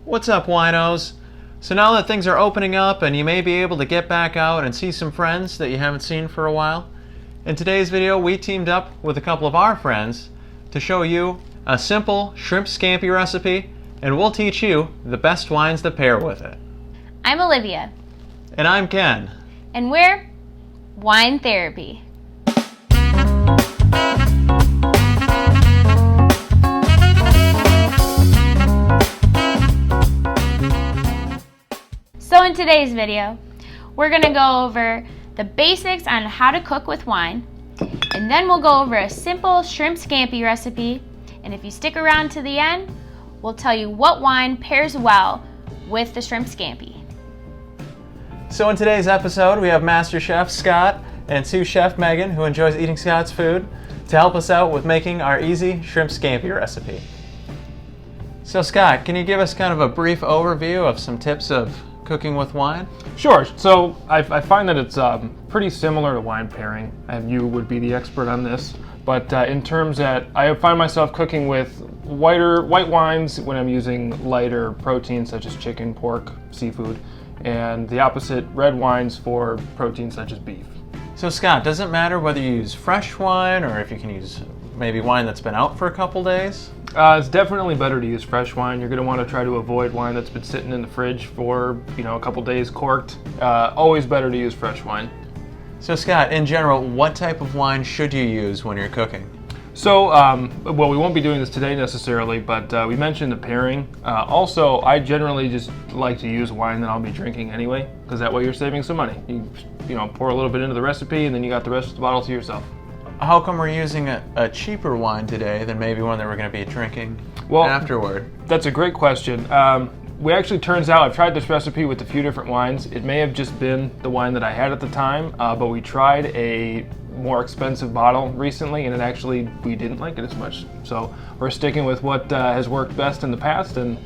What's up, winos? So now that things are opening up and you may be able to get back out and see some friends that you haven't seen for a while, in today's video we teamed up with a couple of our friends to show you a simple shrimp scampi recipe, and we'll teach you the best wines that pair with it. I'm Olivia. And I'm Ken. And we're Wine Therapy. So in today's video, we're going to go over the basics on how to cook with wine, and then we'll go over a simple shrimp scampi recipe, and if you stick around to the end, we'll tell you what wine pairs well with the shrimp scampi. So in today's episode, we have Master Chef Scott and sous chef Megan, who enjoys eating Scott's food, to help us out with making our easy shrimp scampi recipe. So Scott, can you give us kind of a brief overview of some tips of cooking with wine? Sure. So I find that it's pretty similar to wine pairing, and you would be the expert on this. But in terms that I find myself cooking with white wines when I'm using lighter proteins such as chicken, pork, seafood, and the opposite, red wines for proteins such as beef. So Scott, does it matter whether you use fresh wine or if you can use maybe wine that's been out for a couple days? It's definitely better to use fresh wine. You're going to want to try to avoid wine that's been sitting in the fridge for, a couple days corked. Always better to use fresh wine. So Scott, in general, what type of wine should you use when you're cooking? So, well, we won't be doing this today necessarily, but we mentioned the pairing. Also, I generally just like to use wine that I'll be drinking anyway, because that way you're saving some money. You pour a little bit into the recipe, and then you got the rest of the bottle to yourself. How come we're using a cheaper wine today than maybe one that we're going to be drinking afterward? That's a great question. We actually, turns out, I've tried this recipe with a few different wines. It may have just been the wine that I had at the time, but we tried a more expensive bottle recently, and we didn't like it as much. So we're sticking with what has worked best in the past, and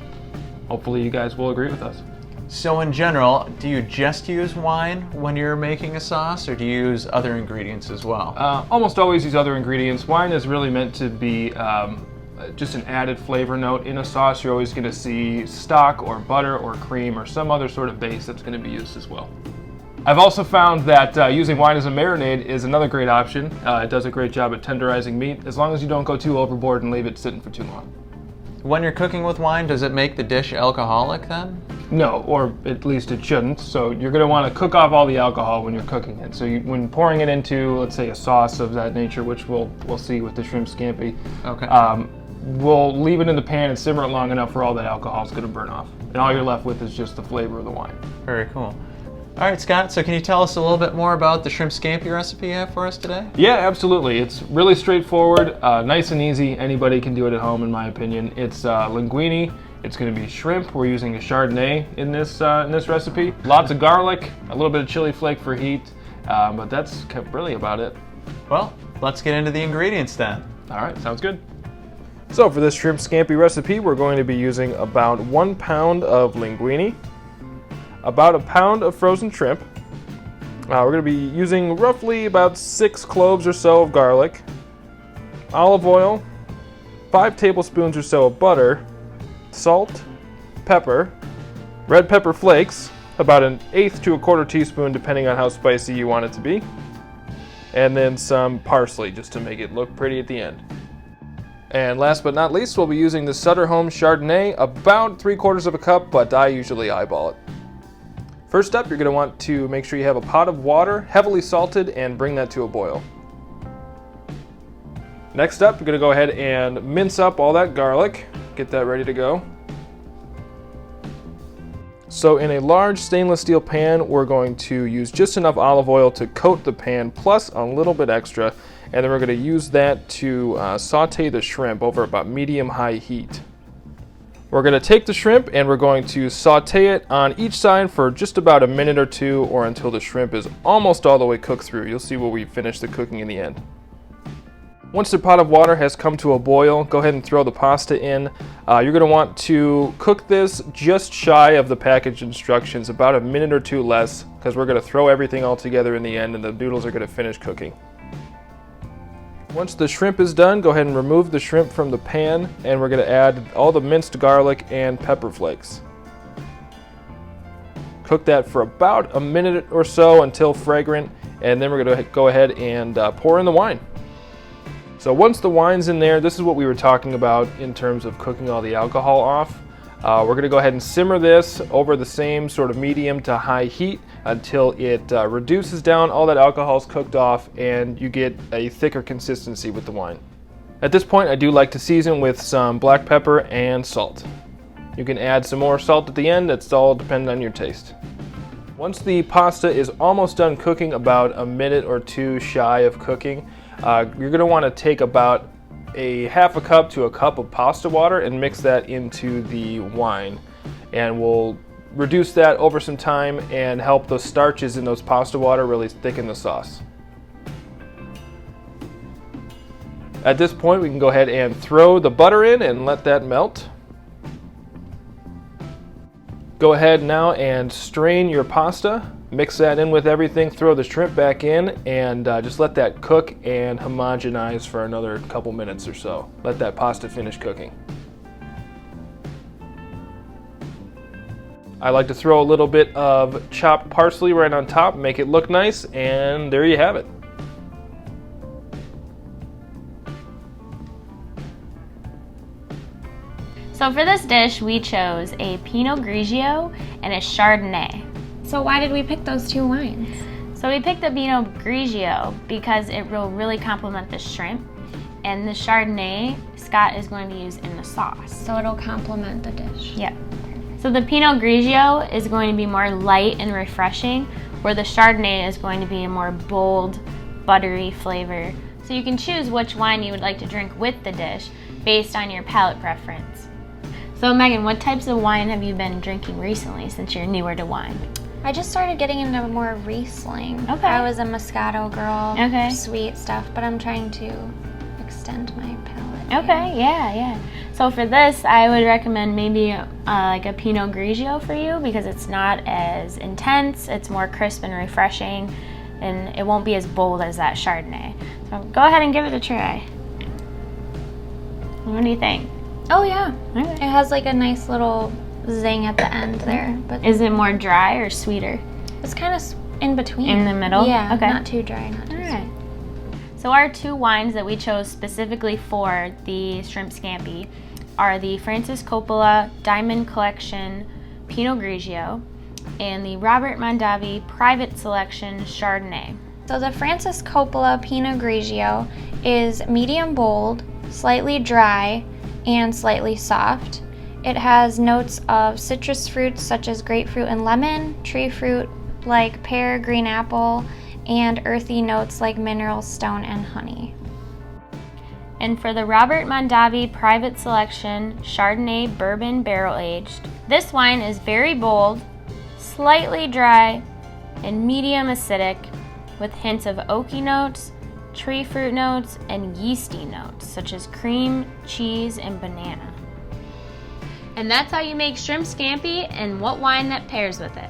hopefully you guys will agree with us. So in general, do you just use wine when you're making a sauce, or do you use other ingredients as well? Almost always use other ingredients. Wine is really meant to be just an added flavor note in a sauce. You're always going to see stock or butter or cream or some other sort of base that's going to be used as well. I've also found that using wine as a marinade is another great option. It does a great job at tenderizing meat, as long as you don't go too overboard and leave it sitting for too long. When you're cooking with wine, does it make the dish alcoholic then? No, or at least it shouldn't. So you're going to want to cook off all the alcohol when you're cooking it. So when pouring it into, let's say, a sauce of that nature, which we'll see with the shrimp scampi, okay. We'll leave it in the pan and simmer it long enough for all that alcohol is going to burn off. And all you're left with is just the flavor of the wine. Very cool. All right, Scott, so can you tell us a little bit more about the shrimp scampi recipe you have for us today? Yeah, absolutely. It's really straightforward, nice and easy. Anybody can do it at home, in my opinion. It's linguini. It's going to be shrimp. We're using a Chardonnay in this recipe. Lots of garlic, a little bit of chili flake for heat, but that's really about it. Well, let's get into the ingredients then. All right, sounds good. So for this shrimp scampi recipe, we're going to be using about 1 pound of linguini, about a pound of frozen shrimp. We're going to be using roughly about 6 cloves or so of garlic, olive oil, 5 tablespoons or so of butter, salt, pepper, red pepper flakes, about 1/8 to 1/4 teaspoon depending on how spicy you want it to be, and then some parsley just to make it look pretty at the end. And last but not least, we'll be using the Sutter Home Chardonnay, about 3/4 cup, but I usually eyeball it. First up, you're going to want to make sure you have a pot of water, heavily salted, and bring that to a boil. Next up, you're going to go ahead and mince up all that garlic. Get that ready to go. So in a large stainless steel pan, we're going to use just enough olive oil to coat the pan, plus a little bit extra, and then we're going to use that to saute the shrimp over about medium-high heat. We're going to take the shrimp and we're going to saute it on each side for just about a minute or two, or until the shrimp is almost all the way cooked through. You'll see when we finish the cooking in the end. Once the pot of water has come to a boil, go ahead and throw the pasta in. You're going to want to cook this just shy of the package instructions, about a minute or two less, because we're going to throw everything all together in the end and the noodles are going to finish cooking. Once the shrimp is done, go ahead and remove the shrimp from the pan, and we're going to add all the minced garlic and pepper flakes. Cook that for about a minute or so until fragrant, and then we're going to go ahead and pour in the wine. So once the wine's in there, this is what we were talking about in terms of cooking all the alcohol off. We're going to go ahead and simmer this over the same sort of medium to high heat until it reduces down, all that alcohol is cooked off, and you get a thicker consistency with the wine. At this point, I do like to season with some black pepper and salt. You can add some more salt at the end, that's all dependent on your taste. Once the pasta is almost done cooking, about a minute or two shy of cooking, you're going to want to take about a half a cup to a cup of pasta water and mix that into the wine. And we'll reduce that over some time and help those starches in those pasta water really thicken the sauce. At this point, we can go ahead and throw the butter in and let that melt. Go ahead now and strain your pasta, mix that in with everything, throw the shrimp back in, and just let that cook and homogenize for another couple minutes or so. Let that pasta finish cooking. I like to throw a little bit of chopped parsley right on top, make it look nice, and there you have it. So for this dish, we chose a Pinot Grigio and a Chardonnay. So why did we pick those two wines? So we picked the Pinot Grigio because it will really complement the shrimp, and the Chardonnay Scott is going to use in the sauce. So it'll complement the dish. Yep. So the Pinot Grigio is going to be more light and refreshing, where the Chardonnay is going to be a more bold, buttery flavor. So you can choose which wine you would like to drink with the dish based on your palate preference. So Megan, what types of wine have you been drinking recently since you're newer to wine? I just started getting into more Riesling. Okay. I was a Moscato girl, Okay. sweet stuff, but I'm trying to extend my palate. Okay, yeah. So for this, I would recommend maybe like a Pinot Grigio for you because it's not as intense, it's more crisp and refreshing, and it won't be as bold as that Chardonnay. So go ahead and give it a try. What do you think? Oh yeah, Okay. it has like a nice little zing at the end there, but Is it more dry or sweeter? it's kind of in between. In the middle? Yeah, Okay. not too dry, not too All sweet. right. So our two wines that we chose specifically for the shrimp scampi are the Francis Coppola Diamond Collection Pinot Grigio and the Robert Mondavi Private Selection Chardonnay. So the Francis Coppola Pinot Grigio is medium bold, slightly dry, and slightly soft. It has notes of citrus fruits such as grapefruit and lemon, tree fruit like pear, green apple, and earthy notes like mineral stone and honey. And for the Robert Mondavi Private Selection Chardonnay Bourbon Barrel Aged, this wine is very bold, slightly dry, and medium acidic with hints of oaky notes, tree fruit notes, and yeasty notes such as cream, cheese, and banana. And that's how you make shrimp scampi and what wine that pairs with it.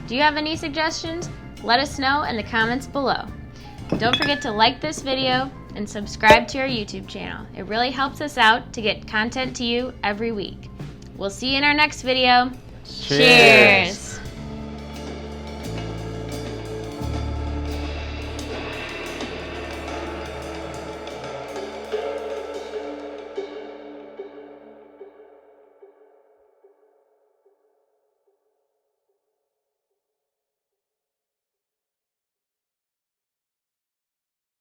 Do you have any suggestions? Let us know in the comments below. Don't forget to like this video and subscribe to our YouTube channel. It really helps us out to get content to you every week. We'll see you in our next video. Cheers. Cheers.